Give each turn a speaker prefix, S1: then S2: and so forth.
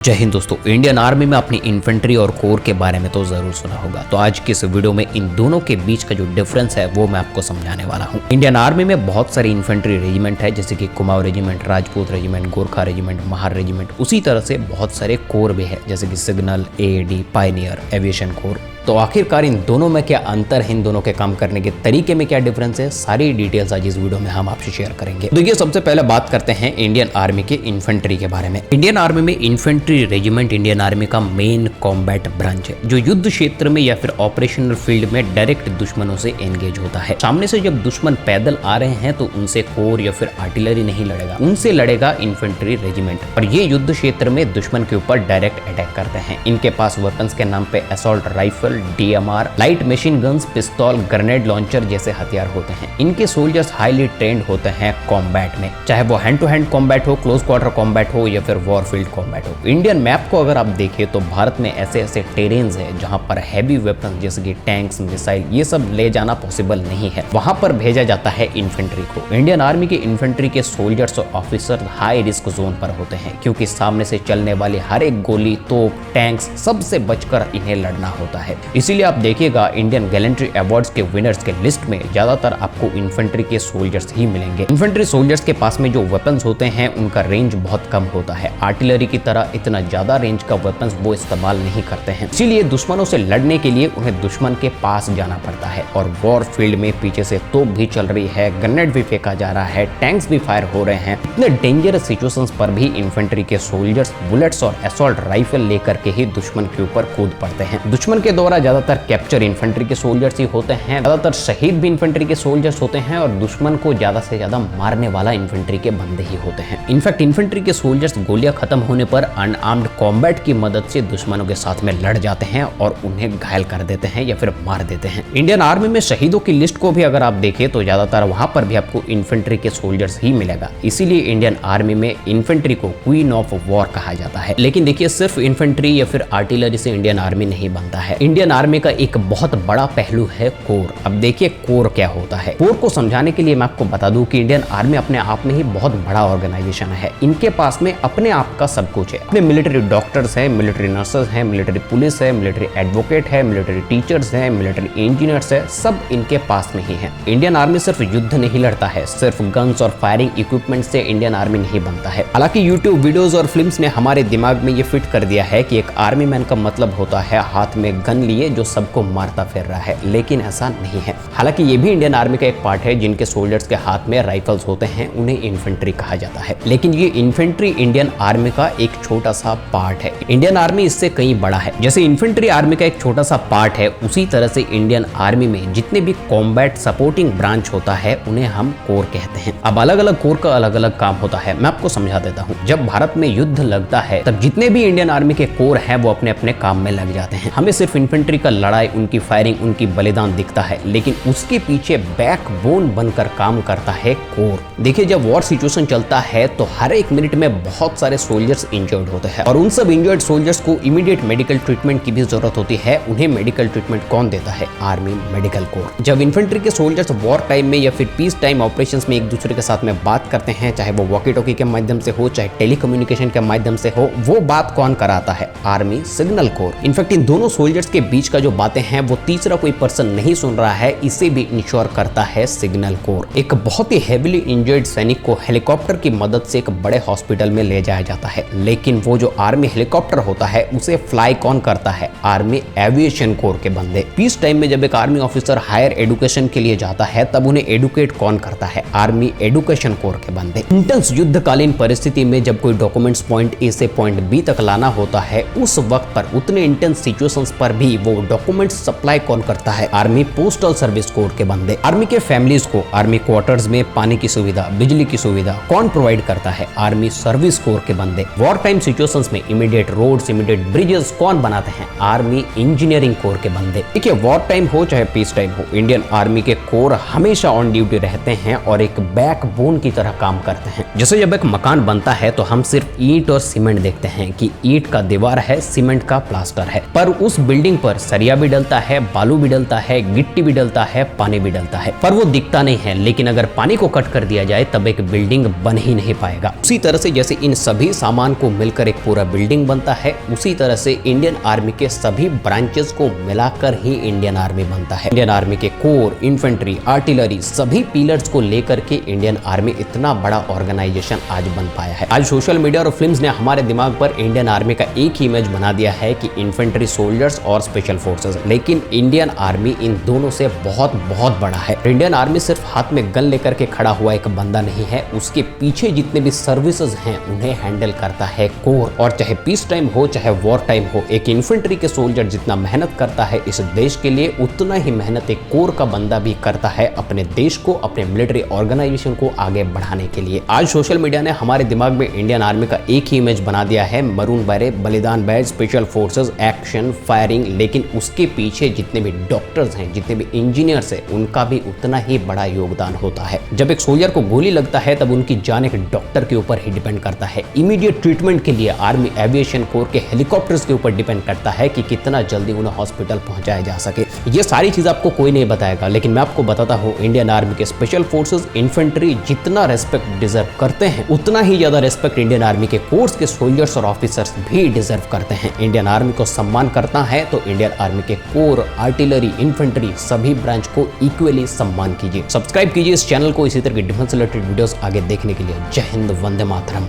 S1: जय हिंद दोस्तों। Indian army में अपनी इन्फेंट्री और कोर के बारे में तो जरूर सुना होगा। तो आज की इस वीडियो में इन दोनों के बीच का जो डिफरेंस है वो मैं आपको समझाने वाला हूँ। इंडियन आर्मी में बहुत सारी इन्फेंट्री रेजिमेंट है, जैसे कि Kumaon regiment, Rajput regiment, Gorkha regiment, Mahar regiment. उसी तरह से बहुत सारे कोर भी है, जैसे कि signal, AAD, Pioneer, aviation core. तो आखिरकार इन दोनों में क्या अंतर है, इन दोनों के काम करने के तरीके में क्या डिफरेंस है, सारी डिटेल्स आज इस वीडियो में हम आपसे शेयर करेंगे। देखिए, सबसे पहले बात करते हैं इंडियन आर्मी के इन्फेंट्री के बारे में। इंडियन आर्मी में इन्फेंट्री रेजिमेंट इंडियन आर्मी का मेन कॉम्बैट ब्रांच है, जो युद्ध क्षेत्र में या फिर ऑपरेशनल फील्ड में डायरेक्ट दुश्मनों से एंगेज होता है। सामने से जब दुश्मन पैदल आ रहे हैं तो उनसे कोर या फिर आर्टिलरी नहीं लड़ेगा, उनसे लड़ेगा इन्फेंट्री रेजिमेंट। और ये युद्ध क्षेत्र में दुश्मन के ऊपर डायरेक्ट अटैक करते हैं। इनके पास वेपन्स के नाम पे assault rifle, DMR, light machine guns, पिस्तौल, ग्रेनेड लॉन्चर जैसे हथियार होते हैं। इनके सोल्जर्स हाईली ट्रेंड होते हैं कॉम्बैट में, चाहे वो हैंड टू हैंड कॉम्बैट हो, क्लोज क्वार्टर कॉम्बैट हो या फिर वॉरफील्ड कॉम्बैट हो। इंडियन मैप को अगर आप देखें तो भारत में ऐसे ऐसे टेरेन्स है जहां पर हैवी वेपन जैसे कि टैंक्स, मिसाइल, ये सब ले जाना पॉसिबल नहीं है। वहां पर भेजा जाता है इन्फेंट्री को। इंडियन आर्मी के इन्फेंट्री के सोल्जर्स और ऑफिसर हाई रिस्क जोन पर होते हैं, क्योंकि सामने से चलने वाली हर एक गोली, तोप, टैंक्स सबसे बचकर इन्हें लड़ना होता है। इसीलिए आप देखिएगा इंडियन गैलेंट्री अवार्ड्स के विनर्स के लिस्ट में ज्यादातर आपको इन्फेंट्री के सोल्जर्स ही मिलेंगे। इन्फेंट्री सोल्जर्स के पास में जो वेपन्स होते हैं उनका रेंज बहुत कम होता है। आर्टिलरी की तरह इतना ज्यादा रेंज का वेपन्स वो इस्तेमाल नहीं करते हैं। इसीलिए दुश्मनों से लड़ने के लिए उन्हें दुश्मन के पास जाना पड़ता है। और वॉर फील्ड में पीछे से तोप भी चल रही है, ग्रेनेड भी फेंका जा रहा है, टैंक्स भी फायर हो रहे हैं। इतने डेंजरस सिचुएशंस पर भी इन्फेंट्री के सोल्जर्स बुलेट्स और असॉल्ट राइफल लेकर के ही दुश्मन के ऊपर कूद पड़ते हैं। दुश्मन के द्वारा ज्यादातर कैप्चर इन्फेंट्री के सोल्जर्स ही होते हैं, ज्यादातर शहीद भी इन्फेंट्री के सोल्जर्स होते हैं, और दुश्मन को ज्यादा से ज्यादा मारने वाला इन्फेंट्री के बंदे ही होते हैं। इनफैक्ट इन्फेंट्री के सोल्जर्स गोलियां खत्म होने पर अनआर्म्ड कॉम्बैट की मदद से दुश्मनों के साथ में लड़ जाते हैं और उन्हें घायल कर देते हैं या फिर मार देते हैं। इंडियन आर्मी में शहीदों की लिस्ट को भी अगर आप देखें तो ज्यादातर वहां पर भी आपको इन्फेंट्री के सोल्जर्स ही मिलेगा। इसीलिए इंडियन आर्मी में इन्फेंट्री को क्वीन ऑफ वॉर कहा जाता है। लेकिन देखिए, सिर्फ इन्फेंट्री या फिर आर्टिलरी से इंडियन आर्मी नहीं बनता है। इंडियन आर्मी का एक बहुत बड़ा पहलू है कोर। अब देखिए कोर क्या होता है। कोर को समझाने के लिए मैं आपको बता दूं कि इंडियन आर्मी अपने आप में ही बहुत बड़ा ऑर्गेनाइजेशन है। इनके पास में अपने आप का सब कुछ है। अपने मिलिट्री डॉक्टर्स हैं, मिलिट्री नर्सेस हैं, मिलिट्री पुलिस है, मिलिट्री एडवोकेट है, मिलिट्री टीचर्स हैं, मिलिट्री इंजीनियर्स है, सब इनके पास में ही है। इंडियन आर्मी सिर्फ युद्ध नहीं लड़ता है, सिर्फ गन्स और फायरिंग इक्विपमेंट से इंडियन आर्मी नहीं बनता है। हालांकि यूट्यूब वीडियोस और फिल्म्स ने हमारे दिमाग में ये फिट कर दिया है कि एक आर्मी मैन का मतलब होता है हाथ में गन लिए जो सबको मारता फिर रहा है, लेकिन ऐसा नहीं है। हालांकि ये भी इंडियन आर्मी का एक पार्ट है। जिनके सोल्जर्स के हाथ में राइफल्स होते हैं उन्हें इन्फेंट्री कहा जाता है, लेकिन ये इन्फेंट्री इंडियन आर्मी का एक छोटा सा पार्ट है। इंडियन आर्मी इससे कहीं बड़ा है। जैसे इन्फेंट्री आर्मी का एक छोटा सा पार्ट है, उसी तरह से इंडियन आर्मी में जितने भी कॉम्बैट सपोर्टिंग ब्रांच होता है उन्हें हम कोर कहते हैं। अब अलग अलग कोर का अलग अलग काम होता है। मैं आपको समझा देता हूँ। जब भारत में युद्ध लगता है तब जितने भी इंडियन आर्मी के कोर है वो अपने अपने काम में लग जाते हैं। हमें सिर्फ इन्फेंट्री का लड़ाई, उनकी फायरिंग, उनकी बलिदान दिखता है, लेकिन उसके पीछे बैकबोन बनकर काम करता है कोर। देखिए, जब वॉर सिचुएशन चलता है तो हर एक मिनट में बहुत सारे सोल्जर्स इंजर्ड होते हैं, और उन सब इंजर्ड सोल्जर्स को इमीडिएट मेडिकल ट्रीटमेंट की भी जरूरत होती है। उन्हें मेडिकल ट्रीटमेंट कौन देता है? Army medical corps. जब इन्फेंट्री के सोल्जर्स वॉर टाइम में या फिर पीस टाइम ऑपरेशंस में एक दूसरे के साथ में बात करते हैं, चाहे वो वॉकी टॉकी के माध्यम से हो, चाहे टेलीकम्युनिकेशन के माध्यम से हो, वो बात कौन कराता है? Army signal corps. In fact in दोनों सोल्जर्स के बीच का जो बातें हैं वो तीसरा कोई पर्सन नहीं सुन रहा है, इसे भी इंश्योर करता है सिग्नल कोर। एक बहुत ही हेवीली इंजर्ड सैनिक को हेलीकॉप्टर की मदद से एक बड़े हॉस्पिटल में ले जाया जाता है, लेकिन वो जो आर्मी हेलीकॉप्टर होता है उसे फ्लाई कौन करता है? आर्मी एविएशन कोर के बंदे। पीस टाइम में जब एक आर्मी ऑफिसर हायर एजुकेशन के लिए जाता है तब उन्हें एडुकेट कौन करता है? आर्मी एजुकेशन कोर के बंदे। इंटेंस युद्धकालीन परिस्थिति में जब कोई डॉक्यूमेंट्स पॉइंट ए से पॉइंट बी तक लाना होता है, उस वक्त पर उतने इंटेंस सिचुएशंस पर भी वो डॉक्यूमेंट्स सप्लाई कौन करता है? आर्मी पोस्टल सर्विस कोर के बंदे। आर्मी के फैमिलीज को आर्मी क्वार्टर्स में पानी की सुविधा, बिजली की सुविधा कौन प्रोवाइड करता है? आर्मी सर्विस कोर के बंदे। वॉर टाइम सिचुएशंस में इमीडिएट रोड्स, इमीडिएट ब्रिजेस कौन बनाते हैं? आर्मी इंजीनियरिंग कोर के बंदे। देखिए, वॉर टाइम हो चाहे पीस टाइम हो, इंडियन आर्मी के कोर हमेशा ऑन ड्यूटी रहते हैं और एक बैकबोन की तरह काम करते हैं। जैसे जब एक मकान बनता है तो हम सिर्फ ईंट और सीमेंट देखते हैं कि ईंट का दीवार है, सीमेंट का प्लास्टर है, पर उस बिल्डिंग पर पर सरिया भी डलता है, बालू भी डलता है, गिट्टी भी डलता है, पानी भी डलता है, पर वो दिखता नहीं है। लेकिन अगर पानी को कट कर दिया जाए तब एक बिल्डिंग बन ही नहीं पाएगा। उसी तरह से जैसे इन सभी सामान को मिलकर एक पूरा बिल्डिंग बनता है, उसी तरह से इंडियन आर्मी के सभी ब्रांचेस को मिलाकर ही इंडियन आर्मी बनता है। इंडियन आर्मी के कोर, इन्फेंट्री, आर्टिलरी सभी पिलर्स को लेकर के इंडियन आर्मी इतना बड़ा ऑर्गेनाइजेशन आज बन पाया है। आज सोशल मीडिया और फिल्म्स ने हमारे दिमाग पर इंडियन आर्मी का एक ही इमेज बना दिया है कि इन्फेंट्री सोल्जर्स और स्पेशल फोर्सेस, लेकिन इंडियन आर्मी इन दोनों से बहुत बहुत बड़ा है। इंडियन आर्मी सिर्फ हाथ में गन लेकर के खड़ा हुआ एक बंदा नहीं है, उसके पीछे जितने भी सर्विसेज हैं उन्हें हैंडल करता है कोर। और चाहे पीस टाइम हो चाहे वॉर टाइम हो, एक इन्फेंट्री के सोल्जर जितना मेहनत करता है इस देश के लिए, उतना ही मेहनत एक कोर का बंदा भी करता है अपने देश को, अपने मिलिट्री ऑर्गेनाइजेशन को आगे बढ़ाने के लिए। आज सोशल मीडिया ने हमारे दिमाग में इंडियन आर्मी का एक ही इमेज बना दिया है, मरून बैरे, बलिदान badge, special forces, action, firing, लेकिन उसके पीछे जितने भी डॉक्टर्स हैं, जितने भी इंजीनियर्स हैं, उनका भी उतना ही बड़ा योगदान होता है। जब एक सोल्जर को गोली लगता है तब उनकी जान एक डॉक्टर के ऊपर ही डिपेंड करता है। इमीडिएट ट्रीटमेंट के लिए आर्मी एविएशन कोर के हेलीकॉप्टर्स के ऊपर डिपेंड करता है कि कितना जल्दी उन्हें हॉस्पिटल पहुंचाया जा सके। ये सारी चीज आपको कोई नहीं बताएगा, लेकिन मैं आपको बताता हूँ इंडियन आर्मी के स्पेशल फोर्सेस, इन्फेंट्री जितना रेस्पेक्ट डिजर्व करते हैं, उतना ही ज्यादा रेस्पेक्ट इंडियन आर्मी के कोर्स के सोल्जर्स और ऑफिसर्स भी डिजर्व करते हैं। इंडियन आर्मी को सम्मान करता है तो इंडियन आर्मी के कोर, आर्टिलरी, इन्फेंट्री सभी ब्रांच को इक्वली सम्मान कीजिए। सब्सक्राइब कीजिए इस चैनल को इसी तरह की डिफेंस रिलेटेड वीडियोस आगे देखने के लिए। जय हिंद, वंदे मातरम।